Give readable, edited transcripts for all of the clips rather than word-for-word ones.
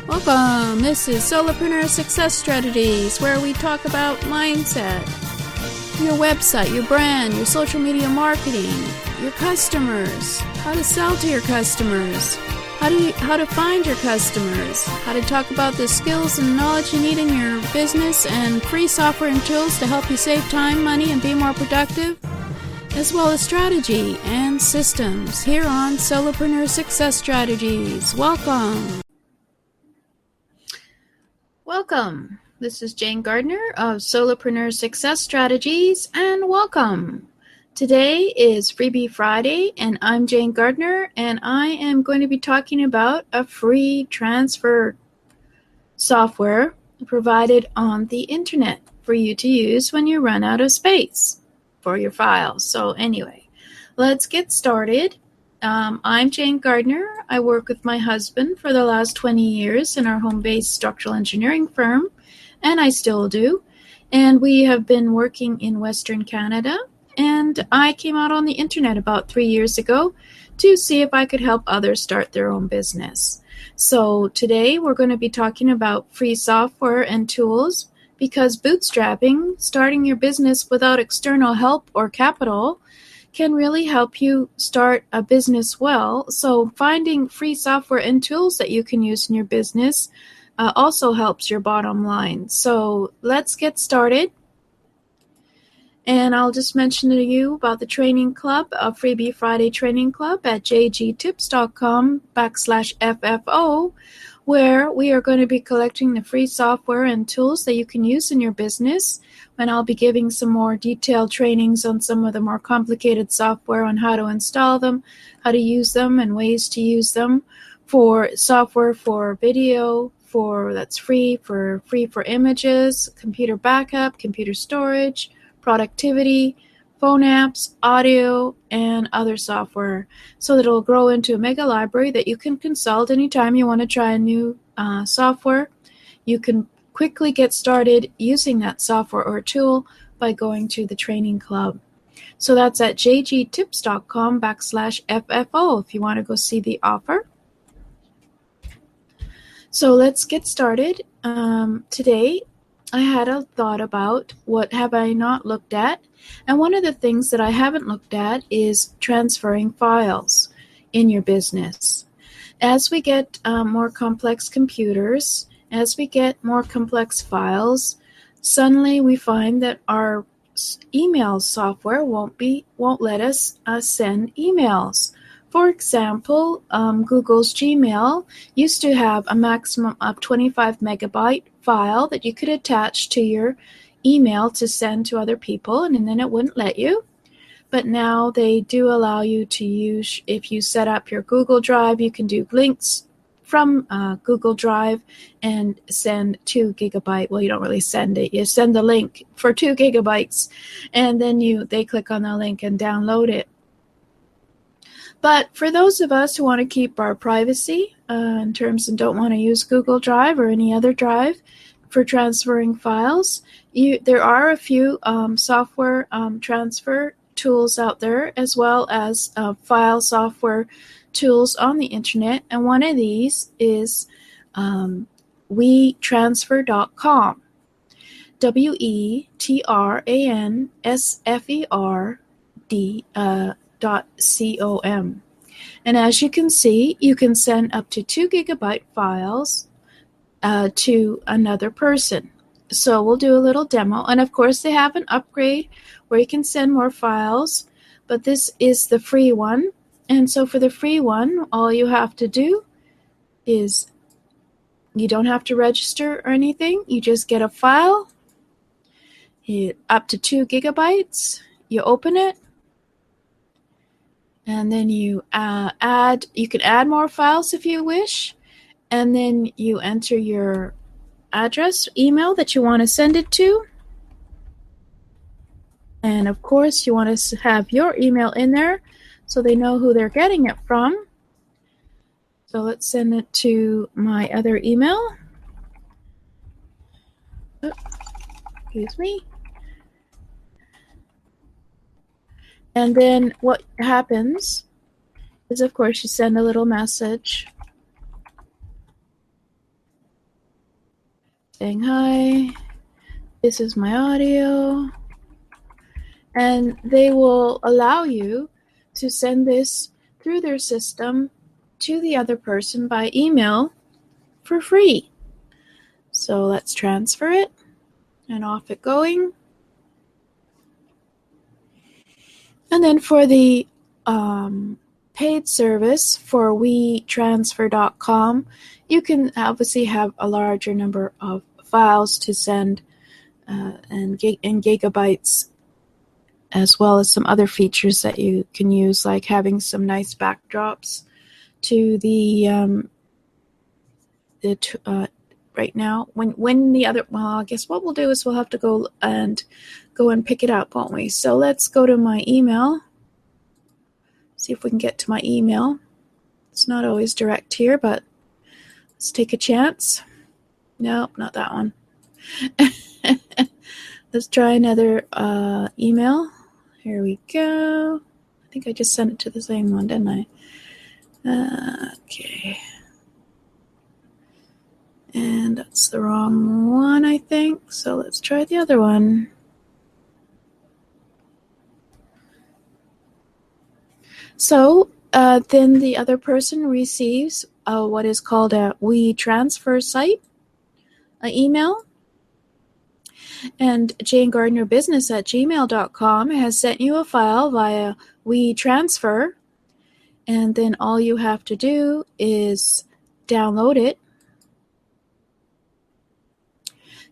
Welcome! This is Solopreneur Success Strategies, where we talk about mindset, your website, your brand, your social media marketing, your customers, how to sell to your customers, how to find your customers, how to talk about the skills and knowledge you need in your business, and free software and tools to help you save time, money, and be more productive, as well as strategy and systems here on Solopreneur Success Strategies. Welcome! Welcome. This is Jane Gardner of Solopreneur Success Strategies, and welcome. Today is Freebie Friday, and I'm Jane Gardner, and I am going to be talking about a free transfer software provided on the internet for you to use when you run out of space for your files. So anyway, let's get started. I'm Jane Gardner. I work with my husband for the last 20 years in our home-based structural engineering firm, and I still do. And we have been working in Western Canada, and I came out on the internet about 3 years ago to see if I could help others start their own business. So today we're going to be talking about free software and tools, because bootstrapping, starting your business without external help or capital, can really help you start a business well. So finding free software and tools that you can use in your business also helps your bottom line. So let's get started. And I'll just mention to you about the training club, a Freebie Friday training club at jgtips.com/FFO, where we are going to be collecting the free software and tools that you can use in your business. And I'll be giving some more detailed trainings on some of the more complicated software, on how to install them, how to use them, and ways to use them. For software for video, that's free for images, computer backup, computer storage, productivity, phone apps, audio, and other software, so that it'll grow into a mega library that you can consult anytime you want to try a new software. You can quickly get started using that software or tool by going to the training club. So that's at jgtips.com/FFO if you want to go see the offer. So let's get started. Today, I had a thought about what have I not looked at. And one of the things that I haven't looked at is transferring files in your business. As we get more complex computers, as we get more complex files, suddenly we find that our email software won't let us send emails. For example, Google's Gmail used to have a maximum of 25 megabyte file that you could attach to your email to send to other people, and then it wouldn't let you. But now they do allow you to use, if you set up your Google Drive, you can do links from Google Drive and send 2 gigabyte. Well, you don't really send it. You send the link for 2 gigabytes, and then they click on the link and download it. But for those of us who want to keep our privacy in terms and don't want to use Google Drive or any other drive for transferring files, there are a few software transfer tools out there, as well as file software tools on the internet. And one of these is WeTransfercom. WeTransfercom. And as you can see, you can send up to 2 gigabyte files to another person. So we'll do a little demo. And of course, they have an upgrade where you can send more files, but this is the free one. And so for the free one, all you have to do is, you don't have to register or anything. You just get a file up to 2 gigabytes. You open it, and then you can add more files if you wish, and then you enter your address, email that you want to send it to. And of course, you want to have your email in there so they know who they're getting it from. So let's send it to my other email. Excuse me. And then what happens is, of course, you send a little message. saying hi, this is my audio, and they will allow you to send this through their system to the other person by email for free. So let's transfer it, and off it going. And then for the paid service for WeTransfercom, you can obviously have a larger number of files to send and gigabytes, as well as some other features that you can use, like having some nice backdrops to the right now. When the other, well, I guess what we'll do is we'll have to go and pick it up, won't we? So let's go to my email. See if we can get to my email. It's not always direct here, but let's take a chance. Nope, not that one. Let's try another email. Here we go. I think I just sent it to the same one, didn't I? Okay. And that's the wrong one, I think. So let's try the other one. So then the other person receives what is called a WeTransfer site, an email. And JaneGardnerBusiness@gmail.com has sent you a file via WeTransfer. And then all you have to do is download it.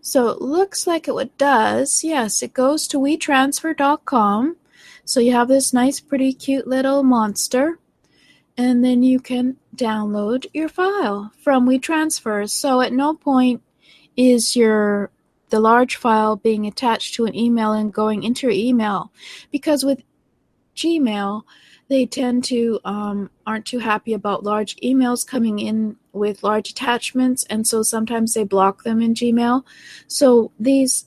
So it looks like it does. Yes, it goes to WeTransfer.com. So you have this nice, pretty cute little monster. And then you can download your file from WeTransfer. So at no point is the large file being attached to an email and going into your email. Because with Gmail, they tend to aren't too happy about large emails coming in with large attachments, and so sometimes they block them in Gmail. So these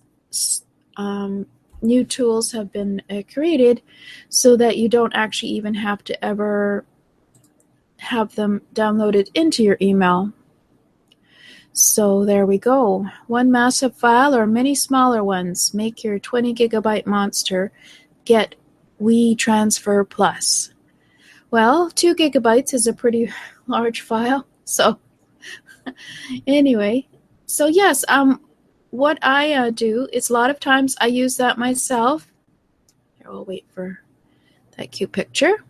new tools have been created so that you don't actually even have to ever have them downloaded into your email. So there we go. One massive file or many smaller ones. Make your 20 gigabyte monster. Get WeTransfer Plus. Well, 2 gigabytes is a pretty large file. So anyway, so yes, what I do is a lot of times I use that myself. Here, we'll wait for that cute picture.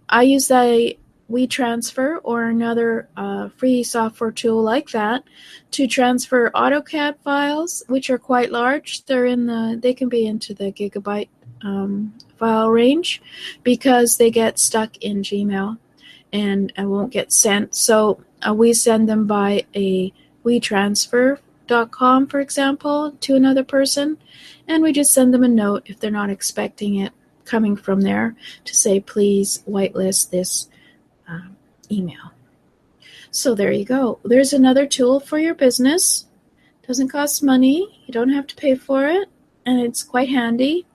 I use that WeTransfer or another free software tool like that to transfer AutoCAD files, which are quite large. They can be into the gigabyte file range because they get stuck in Gmail and won't get sent. So we send them by a WeTransfer.com, for example, to another person, and we just send them a note if they're not expecting it coming from there to say, please whitelist this email. So there you go. There's another tool for your business. Doesn't cost money. You don't have to pay for it, and it's quite handy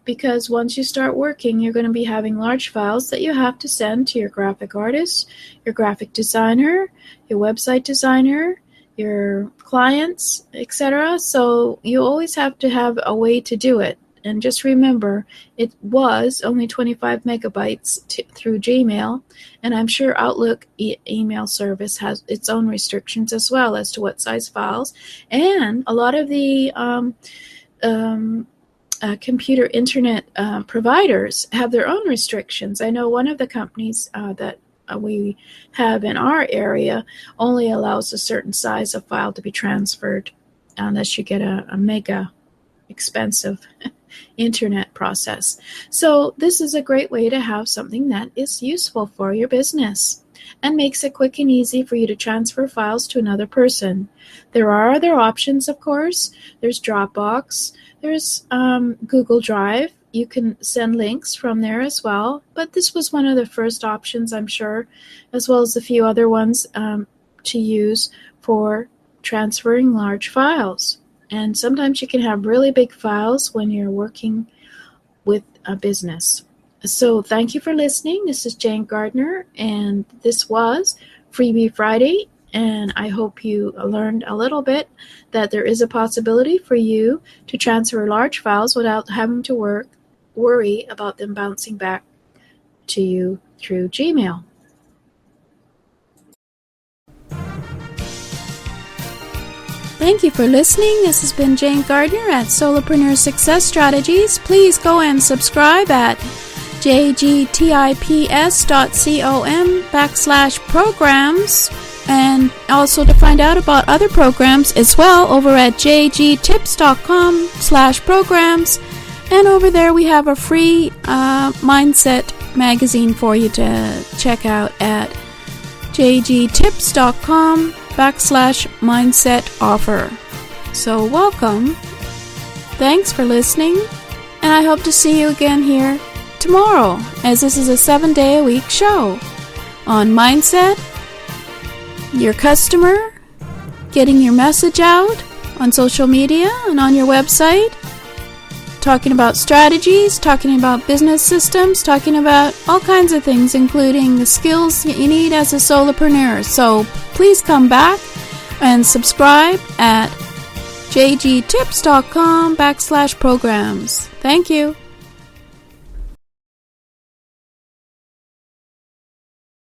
because once you start working, you're going to be having large files that you have to send to your graphic artist, your graphic designer, your website designer, your clients, etc. So you always have to have a way to do it. And just remember, it was only 25 megabytes through Gmail, and I'm sure Outlook email service has its own restrictions as well as to what size files. And a lot of the computer internet providers have their own restrictions. I know one of the companies that we have in our area only allows a certain size of file to be transferred unless you get a mega expensive internet process. So this is a great way to have something that is useful for your business and makes it quick and easy for you to transfer files to another person. There are other options, of course. There's Dropbox. There's Google Drive. You can send links from there as well. But this was one of the first options, I'm sure, as well as a few other ones to use for transferring large files. And sometimes you can have really big files when you're working with a business. So thank you for listening. This is Jane Gardner, and this was Freebie Friday. And I hope you learned a little bit that there is a possibility for you to transfer large files without having to worry about them bouncing back to you through Gmail. Thank you for listening. This has been Jane Gardner at Solopreneur Success Strategies. Please go and subscribe at jgtips.com/programs, and also to find out about other programs as well over at jgtips.com/programs. And over there we have a free mindset magazine for you to check out at jgtips.com/mindset offer. So welcome. Thanks for listening, and I hope to see you again here tomorrow, as this is a 7-day-a-week show on mindset, your customer, getting your message out on social media and on your website, talking about strategies, talking about business systems, talking about all kinds of things, including the skills you need as a solopreneur. So please come back and subscribe at jgtips.com/programs. Thank you.